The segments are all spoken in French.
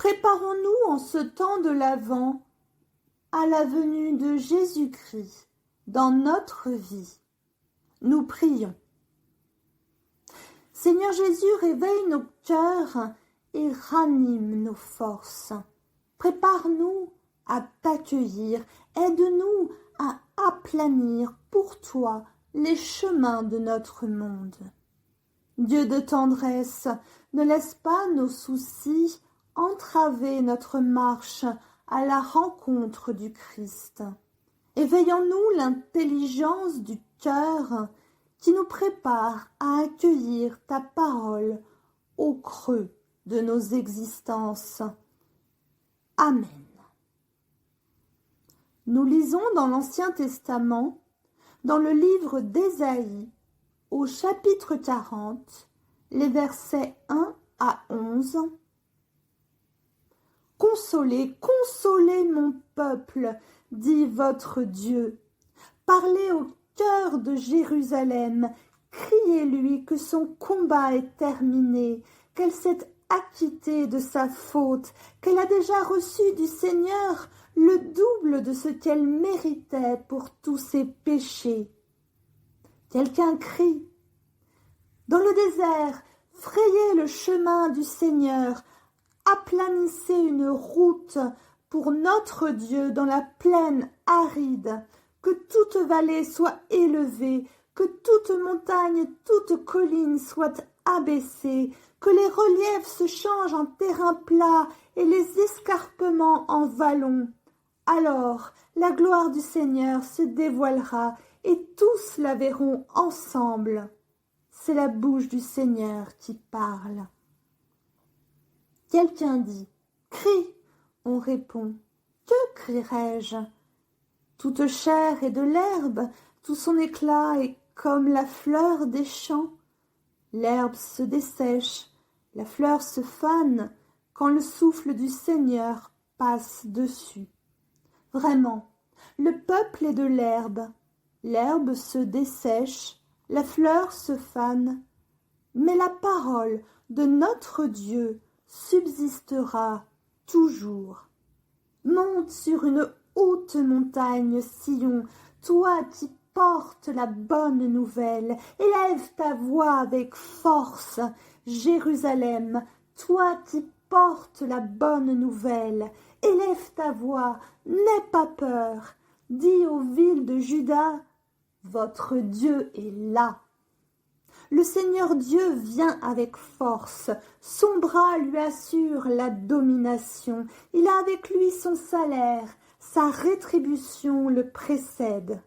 Préparons-nous en ce temps de l'Avent à la venue de Jésus-Christ dans notre vie. Nous prions. Seigneur Jésus, réveille nos cœurs et ranime nos forces. Prépare-nous à t'accueillir. Aide-nous à aplanir pour toi les chemins de notre monde. Dieu de tendresse, ne laisse pas nos soucis entraver notre marche à la rencontre du Christ. Éveillons-nous l'intelligence du cœur qui nous prépare à accueillir ta parole au creux de nos existences. Amen. Nous lisons dans l'Ancien Testament, dans le livre d'Ésaïe, au chapitre 40, les versets 1 à 11. « Consolez, consolez mon peuple, dit votre Dieu. Parlez au cœur de Jérusalem, criez-lui que son combat est terminé, qu'elle s'est acquittée de sa faute, qu'elle a déjà reçu du Seigneur le double de ce qu'elle méritait pour tous ses péchés. » Quelqu'un crie « Dans le désert, frayez le chemin du Seigneur, aplanissez une route pour notre Dieu dans la plaine aride, que toute vallée soit élevée, que toute montagne, toute colline soit abaissée, que les reliefs se changent en terrain plat et les escarpements en vallons. Alors la gloire du Seigneur se dévoilera et tous la verront ensemble. C'est la bouche du Seigneur qui parle. » Quelqu'un dit « Crie !» On répond « Que crierai-je » Toute chair est de l'herbe, tout son éclat est comme la fleur des champs. L'herbe se dessèche, la fleur se fane quand le souffle du Seigneur passe dessus. Vraiment, le peuple est de l'herbe. L'herbe se dessèche, la fleur se fane, mais la parole de notre Dieu subsistera toujours. Monte sur une haute montagne, Sion, toi qui portes la bonne nouvelle. Élève ta voix avec force, Jérusalem, toi qui portes la bonne nouvelle. Élève ta voix, n'aie pas peur. Dis aux villes de Juda, votre Dieu est là. Le Seigneur Dieu vient avec force, son bras lui assure la domination, il a avec lui son salaire, sa rétribution le précède.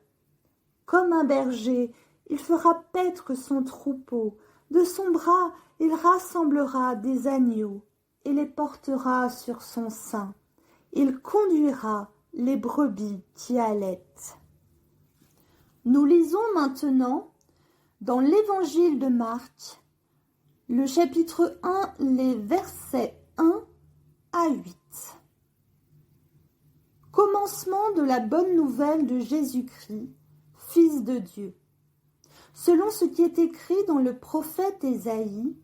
Comme un berger, il fera paître son troupeau, de son bras il rassemblera des agneaux et les portera sur son sein. Il conduira les brebis qui allaitent. Nous lisons maintenant dans l'Évangile de Marc, le chapitre 1, les versets 1 à 8. Commencement de la bonne nouvelle de Jésus-Christ, Fils de Dieu. Selon ce qui est écrit dans le prophète Ésaïe,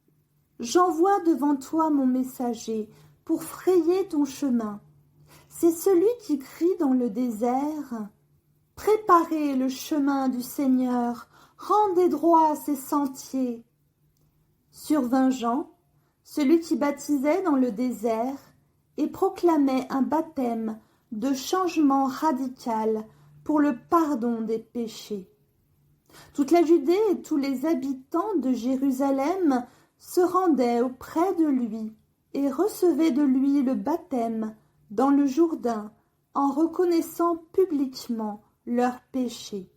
« J'envoie devant toi mon messager pour frayer ton chemin. C'est celui qui crie dans le désert, « Préparez le chemin du Seigneur, rendez droit ses sentiers. » Survint Jean, celui qui baptisait dans le désert, et proclamait un baptême de changement radical pour le pardon des péchés. Toute la Judée et tous les habitants de Jérusalem se rendaient auprès de lui et recevaient de lui le baptême dans le Jourdain en reconnaissant publiquement leurs péchés.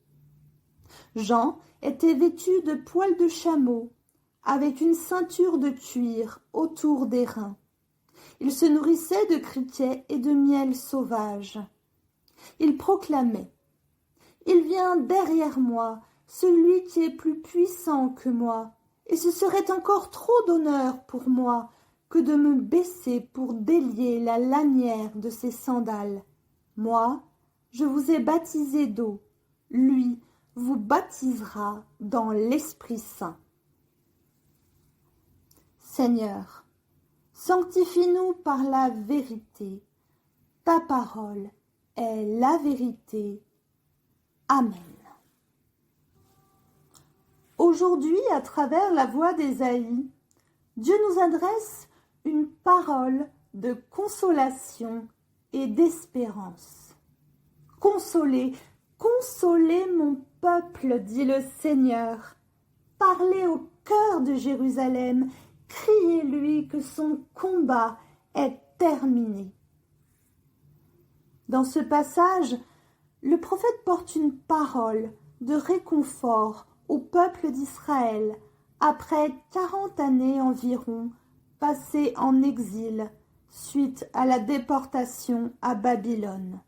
Jean était vêtu de poils de chameau, avec une ceinture de cuir autour des reins. Il se nourrissait de criquets et de miel sauvage. Il proclamait « Il vient derrière moi, celui qui est plus puissant que moi, et ce serait encore trop d'honneur pour moi que de me baisser pour délier la lanière de ses sandales. Moi, je vous ai baptisé d'eau, lui vous baptisera dans l'Esprit Saint. » Seigneur, Sanctifie-nous par la vérité. Ta parole est la vérité. Amen. Aujourd'hui, à travers la voix d'Ésaïe, Dieu nous adresse une parole de consolation et d'espérance. Consolez, consolez mon peuple, dit le Seigneur. Parlez au cœur de Jérusalem, criez-lui que son combat est terminé. Dans ce passage, le prophète porte une parole de réconfort au peuple d'Israël après 40 années environ passées en exil suite à la déportation à Babylone.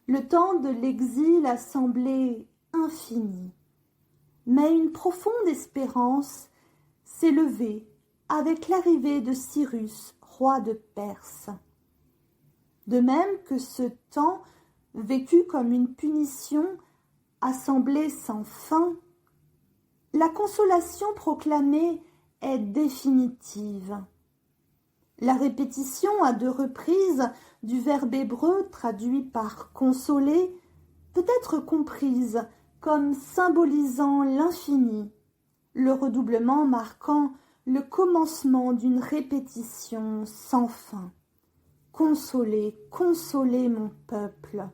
Le temps de l'exil a semblé infini, mais une profonde espérance s'est levée avec l'arrivée de Cyrus, roi de Perse. De même que ce temps, vécu comme une punition, a semblé sans fin, la consolation proclamée est définitive. La répétition à 2 reprises du verbe hébreu traduit par consoler peut être comprise comme symbolisant l'infini, le redoublement marquant le commencement d'une répétition sans fin. Consolez, consolez mon peuple.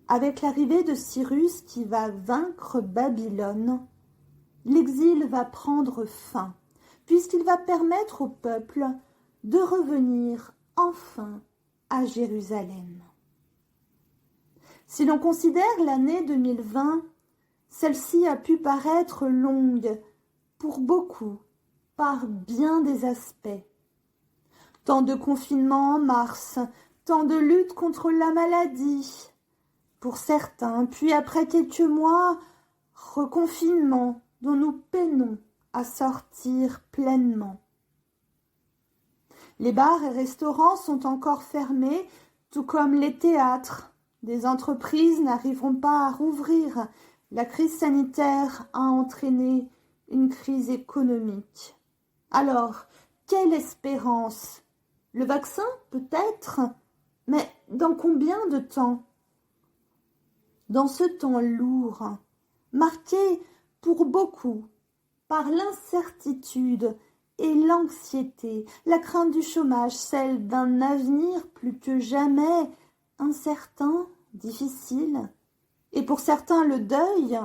Avec l'arrivée de Cyrus qui va vaincre Babylone, l'exil va prendre fin, puisqu'il va permettre au peuple de revenir enfin à Jérusalem. Si l'on considère l'année 2020, celle-ci a pu paraître longue pour beaucoup, par bien des aspects. Tant de confinements en mars, tant de lutte contre la maladie, pour certains, puis après quelques mois, reconfinement dont nous peinons à sortir pleinement. Les bars et restaurants sont encore fermés, tout comme les théâtres. Des entreprises n'arriveront pas à rouvrir. La crise sanitaire a entraîné une crise économique. Alors, quelle espérance? Le vaccin, peut-être, mais dans combien de temps? Dans ce temps lourd, marqué pour beaucoup par l'incertitude et l'anxiété, la crainte du chômage, celle d'un avenir plus que jamais incertain, difficile, et pour certains le deuil,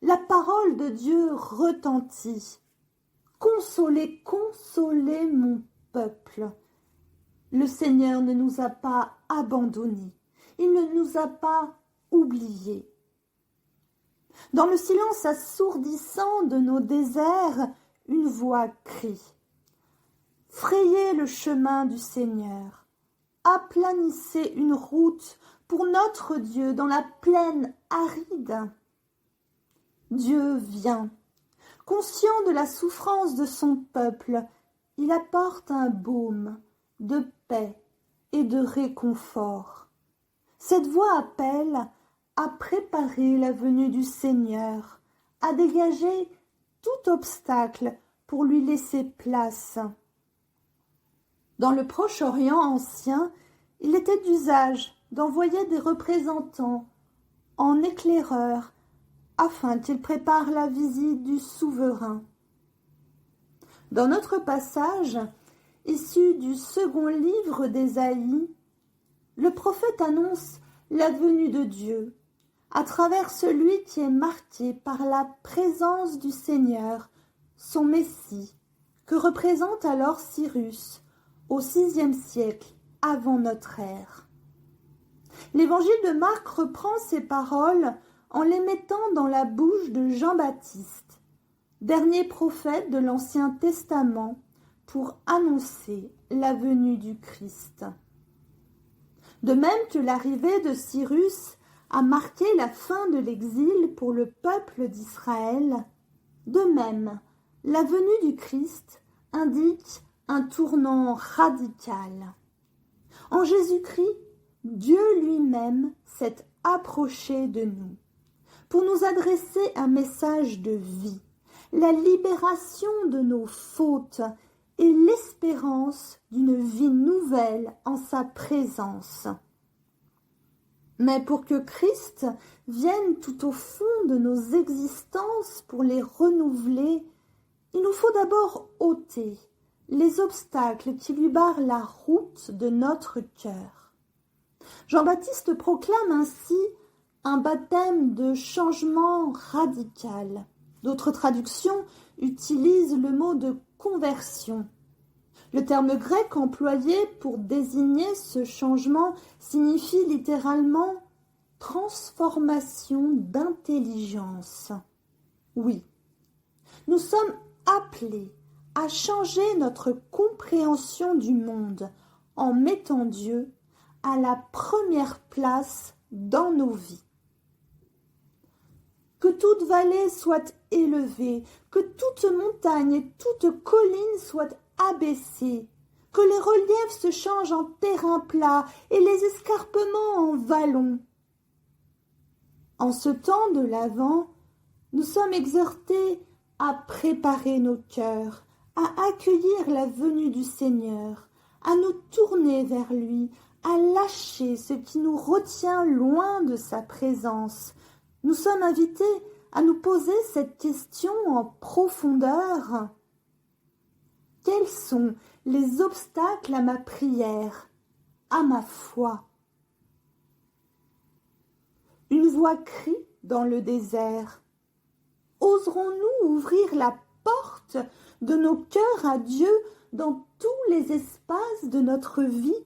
la parole de Dieu retentit. Consolez, consolez mon peuple. Le Seigneur ne nous a pas abandonnés, il ne nous a pas oubliés. Dans le silence assourdissant de nos déserts, une voix crie. Frayez le chemin du Seigneur, aplanissez une route pour notre Dieu dans la plaine aride. Dieu vient, conscient de la souffrance de son peuple, il apporte un baume de paix et de réconfort. Cette voix appelle à préparer la venue du Seigneur, à dégager tout obstacle pour lui laisser place. Dans le Proche-Orient ancien, il était d'usage d'envoyer des représentants en éclaireurs afin qu'ils préparent la visite du souverain. Dans notre passage, issu du second livre d'Ésaïe, le prophète annonce la venue de Dieu à travers celui qui est marqué par la présence du Seigneur, son Messie, que représente alors Cyrus au VIe siècle avant notre ère. L'évangile de Marc reprend ces paroles en les mettant dans la bouche de Jean-Baptiste, dernier prophète de l'Ancien Testament, pour annoncer la venue du Christ. De même que l'arrivée de Cyrus a marqué la fin de l'exil pour le peuple d'Israël, de même, la venue du Christ indique un tournant radical. En Jésus-Christ, Dieu lui-même s'est approché de nous pour nous adresser un message de vie, la libération de nos fautes et l'espérance d'une vie nouvelle en sa présence. Mais pour que Christ vienne tout au fond de nos existences pour les renouveler, il nous faut d'abord ôter les obstacles qui lui barrent la route de notre cœur. Jean-Baptiste proclame ainsi un baptême de changement radical. D'autres traductions utilisent le mot de conversion. Le terme grec employé pour désigner ce changement signifie littéralement transformation d'intelligence. Oui, nous sommes appelés à changer notre compréhension du monde en mettant Dieu à la première place dans nos vies. Que toute vallée soit élevée, que toute montagne et toute colline soient abaissées, que les reliefs se changent en terrain plat et les escarpements en vallons. En ce temps de l'Avent, nous sommes exhortés à préparer nos cœurs, à accueillir la venue du Seigneur, à nous tourner vers lui, à lâcher ce qui nous retient loin de sa présence. Nous sommes invités à nous poser cette question en profondeur. Quels sont les obstacles à ma prière, à ma foi? Une voix crie dans le désert. Oserons-nous ouvrir la porte de nos cœurs à Dieu dans tous les espaces de notre vie?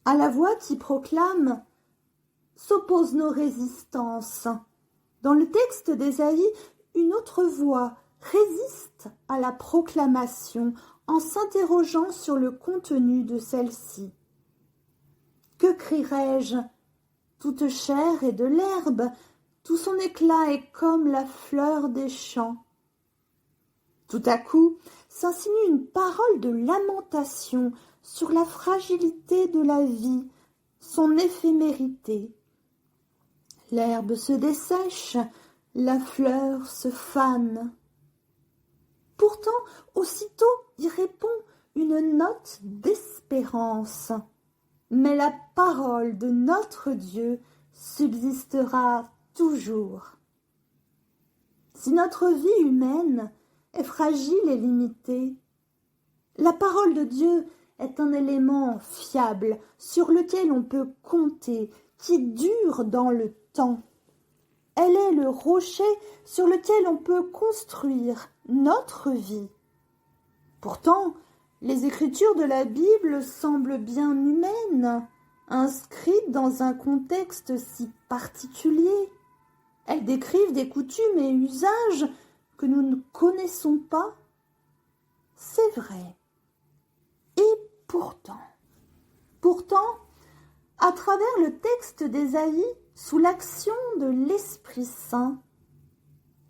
À la voix qui proclame s'opposent nos résistances. Dans le texte d'Ésaïe, une autre voix résiste à la proclamation en s'interrogeant sur le contenu de celle-ci. Que crierai-je? Toute chair est de l'herbe, tout son éclat est comme la fleur des champs. Tout à coup s'insinue une parole de lamentation sur la fragilité de la vie, son éphémérité. L'herbe se dessèche, la fleur se fane. Pourtant, aussitôt y répond une note d'espérance. Mais la parole de notre Dieu subsistera toujours. Si notre vie humaine est fragile et limitée, la parole de Dieu est un élément fiable sur lequel on peut compter, qui dure dans le temps. Elle est le rocher sur lequel on peut construire notre vie. Pourtant, les écritures de la Bible semblent bien humaines, inscrites dans un contexte si particulier. Elles décrivent des coutumes et usages que nous ne connaissons pas. C'est vrai. Et pourtant, à travers le texte d'Ésaïe, sous l'action de l'Esprit Saint,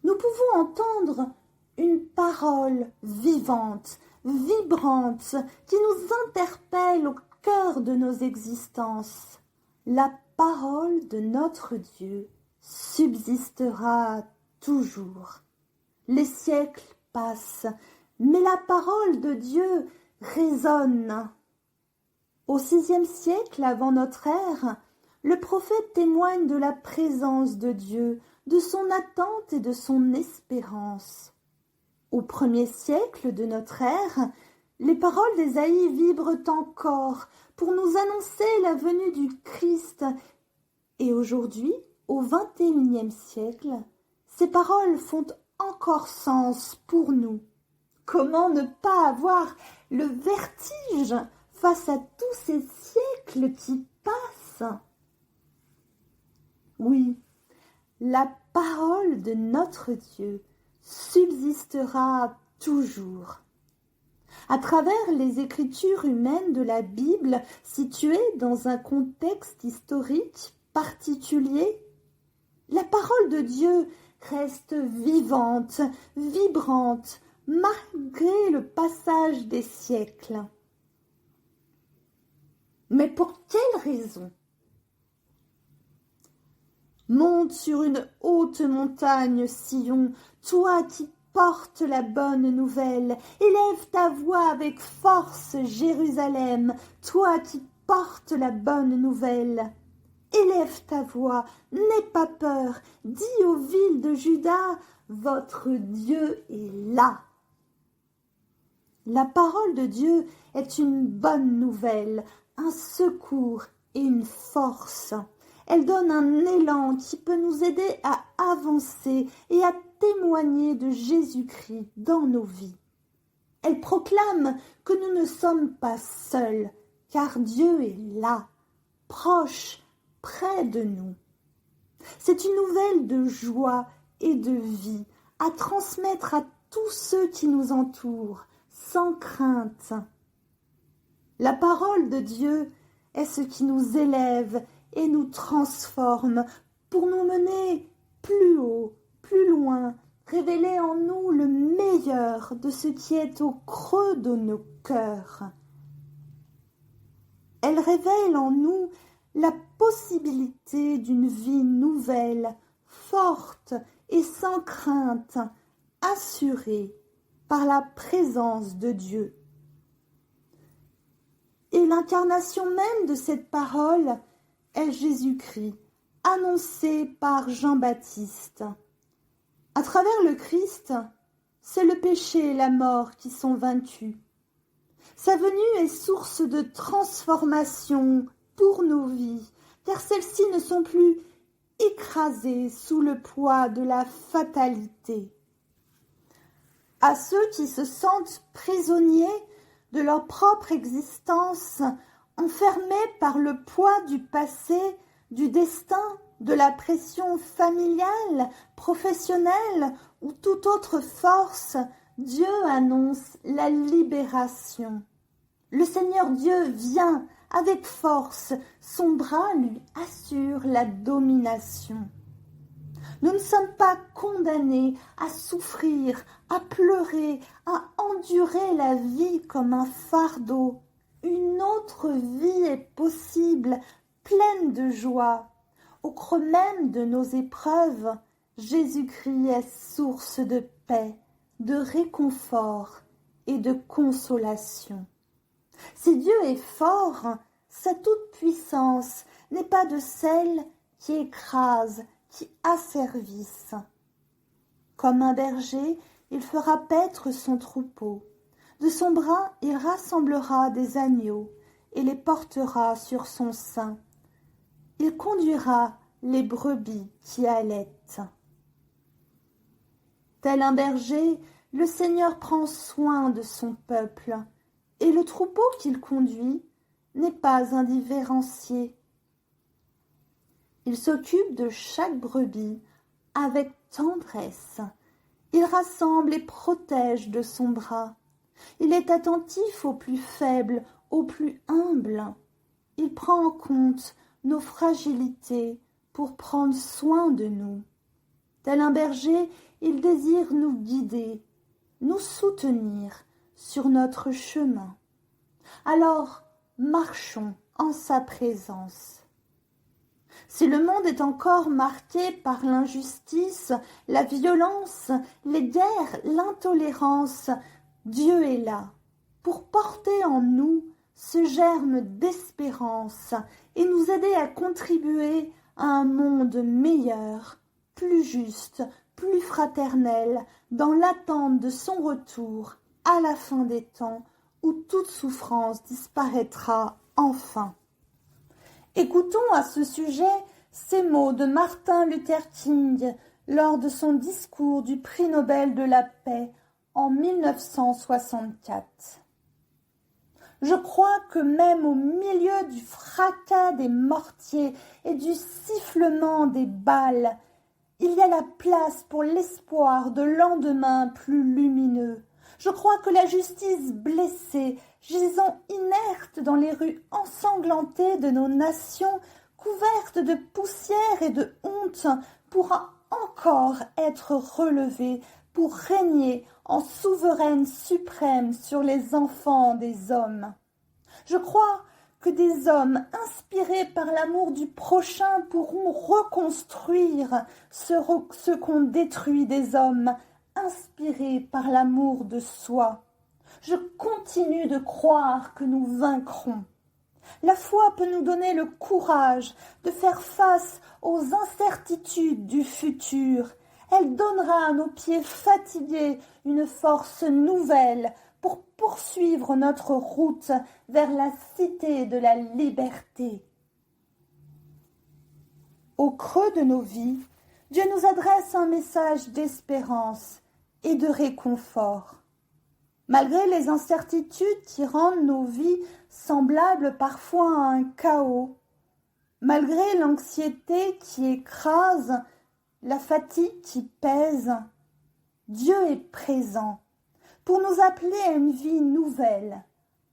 nous pouvons entendre une parole vivante, vibrante, qui nous interpelle au cœur de nos existences. La parole de notre Dieu subsistera toujours. Les siècles passent, mais la parole de Dieu résonne. Au VIe siècle avant notre ère, le prophète témoigne de la présence de Dieu, de son attente et de son espérance. Au 1er siècle de notre ère, les paroles d'Ésaïe vibrent encore pour nous annoncer la venue du Christ. Et aujourd'hui, au XXIe siècle, ces paroles font encore sens pour nous. Comment ne pas avoir le vertige face à tous ces siècles qui passent? Oui, la parole de notre Dieu subsistera toujours. À travers les écritures humaines de la Bible, situées dans un contexte historique particulier, la parole de Dieu reste vivante, vibrante, malgré le passage des siècles. Mais pour quelle raison? Monte sur une haute montagne, Sion, toi qui portes la bonne nouvelle. Élève ta voix avec force, Jérusalem, toi qui portes la bonne nouvelle. Élève ta voix, n'aie pas peur, dis aux villes de Juda, votre Dieu est là. La parole de Dieu est une bonne nouvelle, un secours et une force. Elle donne un élan qui peut nous aider à avancer et à témoigner de Jésus-Christ dans nos vies. Elle proclame que nous ne sommes pas seuls, car Dieu est là, proche, près de nous. C'est une nouvelle de joie et de vie à transmettre à tous ceux qui nous entourent, sans crainte. La parole de Dieu est ce qui nous élève et nous transforme pour nous mener plus haut, plus loin, révéler en nous le meilleur de ce qui est au creux de nos cœurs. Elle révèle en nous la possibilité d'une vie nouvelle, forte et sans crainte, assurée par la présence de Dieu. Et l'incarnation même de cette parole est Jésus-Christ, annoncé par Jean-Baptiste. À travers le Christ, c'est le péché et la mort qui sont vaincus. Sa venue est source de transformation pour nos vies, car celles-ci ne sont plus écrasées sous le poids de la fatalité. À ceux qui se sentent prisonniers de leur propre existence, enfermés par le poids du passé, du destin, de la pression familiale, professionnelle ou toute autre force, Dieu annonce la libération. Le Seigneur Dieu vient avec force, son bras lui assure la domination. Nous ne sommes pas condamnés à souffrir, à pleurer, à endurer la vie comme un fardeau. Une autre vie est possible, pleine de joie. Au creux même de nos épreuves, Jésus-Christ est source de paix, de réconfort et de consolation. Si Dieu est fort, sa toute-puissance n'est pas de celle qui écrase, qui asservisse. Comme un berger, il fera paître son troupeau. De son bras, il rassemblera des agneaux et les portera sur son sein. Il conduira les brebis qui allaitent. Tel un berger, le Seigneur prend soin de son peuple, et le troupeau qu'il conduit n'est pas indifférencié. Il s'occupe de chaque brebis avec tendresse. Il rassemble et protège de son bras. Il est attentif aux plus faibles, aux plus humbles. Il prend en compte nos fragilités pour prendre soin de nous. Tel un berger, il désire nous guider, nous soutenir sur notre chemin. Alors, marchons en sa présence. Si le monde est encore marqué par l'injustice, la violence, les guerres, l'intolérance, Dieu est là pour porter en nous ce germe d'espérance et nous aider à contribuer à un monde meilleur, plus juste, plus fraternel, dans l'attente de son retour à la fin des temps où toute souffrance disparaîtra enfin. Écoutons à ce sujet ces mots de Martin Luther King lors de son discours du prix Nobel de la paix en 1964. Je crois que même au milieu du fracas des mortiers et du sifflement des balles, il y a la place pour l'espoir de lendemains plus lumineux. Je crois que la justice blessée, gisant inerte dans les rues ensanglantées de nos nations, couvertes de poussière et de honte, pourra encore être relevée pour régner en souveraine suprême sur les enfants des hommes. Je crois que des hommes inspirés par l'amour du prochain pourront reconstruire ce qu'ont détruit des hommes inspiré par l'amour de soi. Je continue de croire que nous vaincrons. La foi peut nous donner le courage de faire face aux incertitudes du futur. Elle donnera à nos pieds fatigués une force nouvelle pour poursuivre notre route vers la cité de la liberté. Au creux de nos vies, Dieu nous adresse un message d'espérance et de réconfort. Malgré les incertitudes qui rendent nos vies semblables parfois à un chaos, malgré l'anxiété qui écrase, la fatigue qui pèse, Dieu est présent pour nous appeler à une vie nouvelle,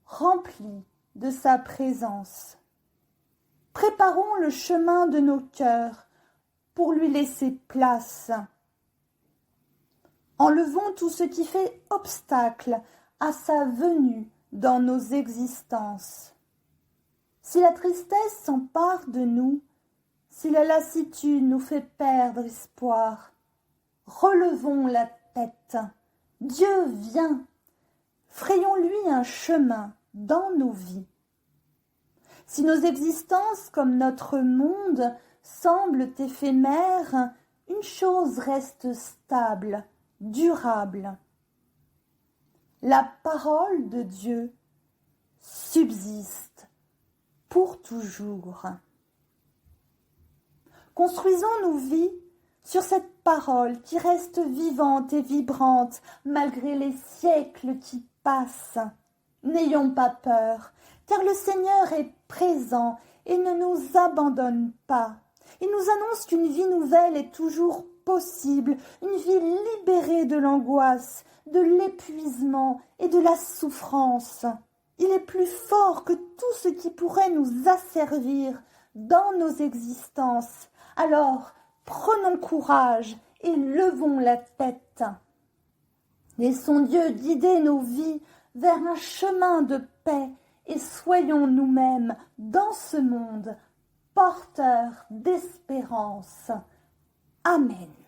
remplie de sa présence. Préparons le chemin de nos cœurs pour lui laisser place. Enlevons tout ce qui fait obstacle à sa venue dans nos existences. Si la tristesse s'empare de nous, si la lassitude nous fait perdre espoir, relevons la tête. Dieu vient. Frayons-lui un chemin dans nos vies. Si nos existences, comme notre monde, semblent éphémères, une chose reste stable, durable. La parole de Dieu subsiste pour toujours. Construisons nos vies sur cette parole qui reste vivante et vibrante malgré les siècles qui passent. N'ayons pas peur, car le Seigneur est présent et ne nous abandonne pas. Il nous annonce qu'une vie nouvelle est toujours possible, une vie libérée de l'angoisse, de l'épuisement et de la souffrance. Il est plus fort que tout ce qui pourrait nous asservir dans nos existences. Alors, prenons courage et levons la tête. Laissons Dieu guider nos vies vers un chemin de paix et soyons nous-mêmes dans ce monde porteurs d'espérance. Amen.